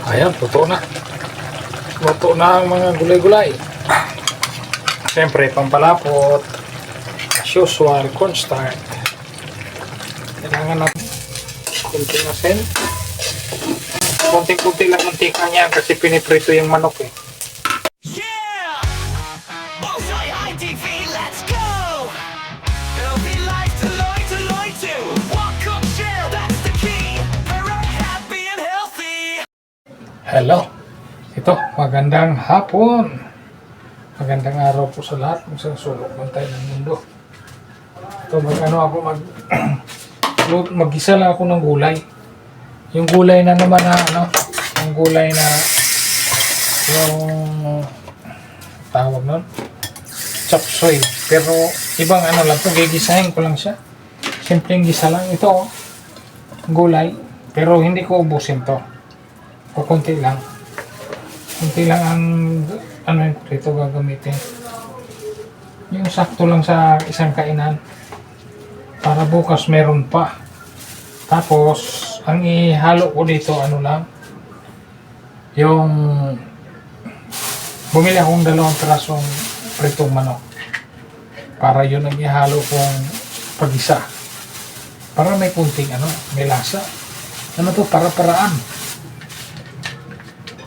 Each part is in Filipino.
Ayan, luto na. Luto na ang mga gulay-gulay. Siyempre, pampalapot. As usual, cornstarch. Kailangan natin kunting asin. Kunting-kunti lang mantika niya kasi piniprito yung manok eh. Yeah! Bullseye ITV, let's go! Healthy life to loy to. Walk up, share, that's the key. Very happy and healthy. Hello. Ito, magandang hapon. Magandang araw po sa lahat kung saan sulok man tayo ng mundo. Ito, mag-isa lang ako ng gulay. Yung gulay na naman na yung gulay na yung tawag nun, chop suey. Pero ibang lang to, gigisahin ko lang siya. Simpleng gisa lang ito, gulay. Pero hindi ko ubusin to. Kunti lang. Kunti lang ang ito gagamitin. Yung sakto lang sa isang kainan. Para bukas meron pa. Tapos ang ihalo ko dito lang. Yung bumili akong 2 pirasong pritong manok. Para yun ang ihalo kong pag-isa. Para may kunting may lasa. To, para-paraan.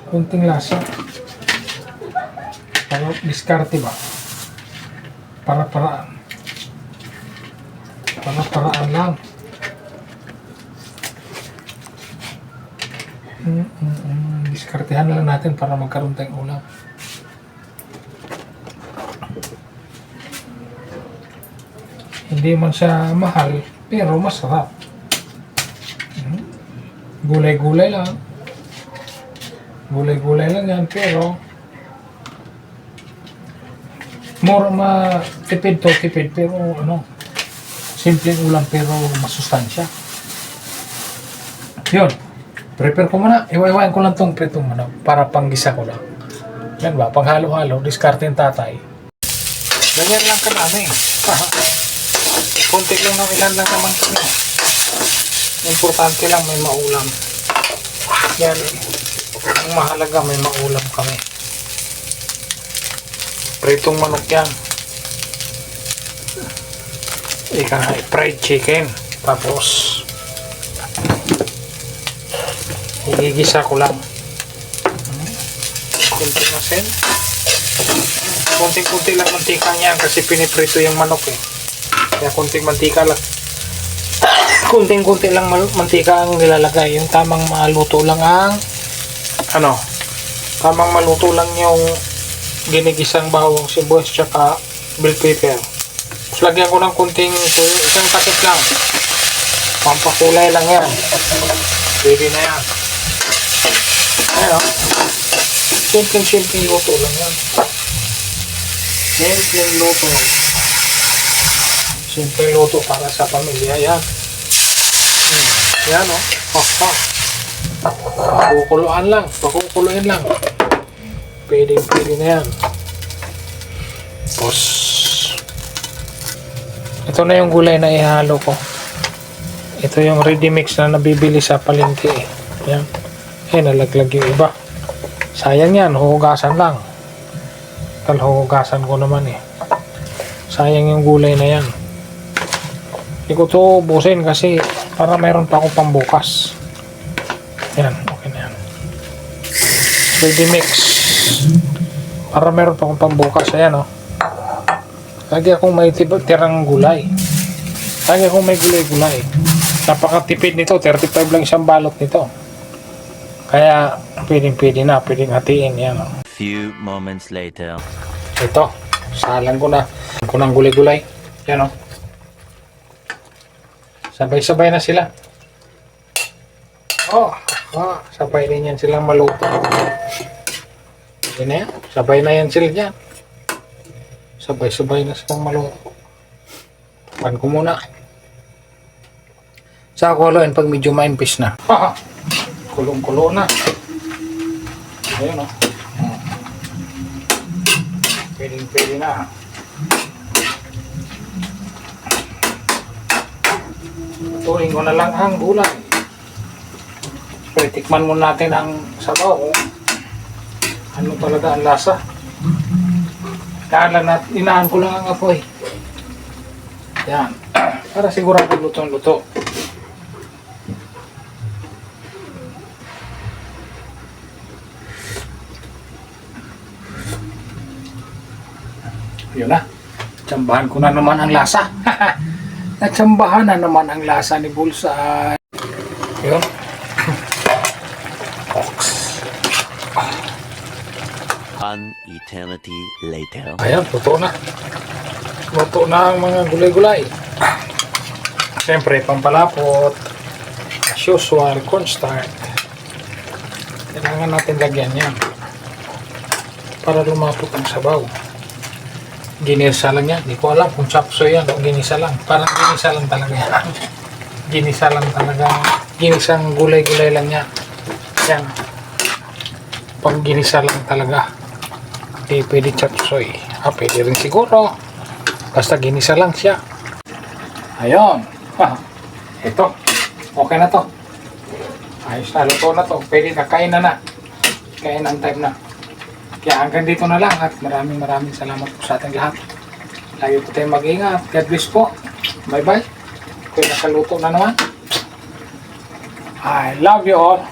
Kunting lasa. Para diskarte ba? Para-paraan. Para-paraan lang. Diskartehan lang natin para magkaroon tayong ulam. Hindi man siya mahal, pero masarap. Gulay-gulay lang. Gulay-gulay lang yan, pero tipid pero simpleng ulam pero masustansya. Yun. Prepare ko muna. Iwain ko lang tong pritong manok para panggisa ko lang. Yan ba? Panghalo-halo. Diskarte yung tatay. Ganyan lang karami. Kunti lang ilan lang naman kami. Importante lang may maulam. Yan. Ang mahalaga may maulam kami. Pritong manok yan. Fried chicken. Tapos igigisa ko lang. Kunting asin. Kunting-kunti lang mantika niya kasi piniprito yung manok eh. Kaya kunting mantika lang. Kunting-kunti lang mantika ang nilalagay. Yung tamang maluto lang tamang maluto lang yung ginigisang bawang sibuyas tsaka bell pepper. Tapos lagyan ko ng kunting isang katit lang. Pampakulay lang yan. Pwede na yan. Simpleng luto lang yan. Simpleng luto. Simpleng luto para sa pamilya yan. Yan Pakukuluin lang. Pwede na yan. Tapos ito na yung gulay na ihalo ko. Ito yung ready mix na nabibili sa palengke eh. Yan. Nalaglag yung iba. Sayang yan, huhugasan lang. Huhugasan ko naman eh. Sayang yung gulay na yan. Hindi ko to ubusin kasi para mayroon pa akong pambukas. Yan, okay na yan. Ready mix. Para mayroon pa akong pambukas. Ayan lagi akong may tirang gulay. Lagi akong may gulay-gulay. Napakatipid nito. 35 lang isang balot nito. Kaya pwedeng hatiin yan. Few moments later. Ito, salang ko na ng gulay-gulay. Yan sabay-sabay na sila. Sabay din yan silang maluto. Yan sabay na yan sila dyan. Sabay-sabay na silang maluto. Pan ko muna. Sa haluin pag medyo maimpis na. Kulong-kulo na. Ayun Pwede na. Tuloy ko na lang ang gulay. Tikman muna natin ang sabaw. Ano talaga ang lasa. Kala natin, inaan ko lang ang apoy. Yan. Para sigurado lutong-luto. Yun na. Tsambahan ko na naman ang lasa. Natsambahan na naman ang lasa ni Bullseye. Yun. An eternity later. Ayan, luto na. Luto na ang mga gulay-gulay. Siyempre, pampalapot. As usual, cornstarch. Kailangan natin lagyan yan. Para lumapot ang sabaw. Ginisa lang yan. Di ko alam kung chapsoy yan o ginisa lang. Parang ginisa lang talaga yan. Ginisa lang talaga. Ginisang gulay-gulay lang yan. Yan. Pag ginisa lang talaga. Di pwede chapsoy. Pwede rin siguro. Basta ginisa lang siya. Ayun. Ito. Okay na to. Ayos na. Luto na to. Pwede na. Kain na na. Kain ang time na. Kaya hanggang dito na lang at maraming salamat po sa ating lahat. Lagi po tayong mag-ingat. God bless po. Bye bye. Kaya nakaluto na naman. I love you all.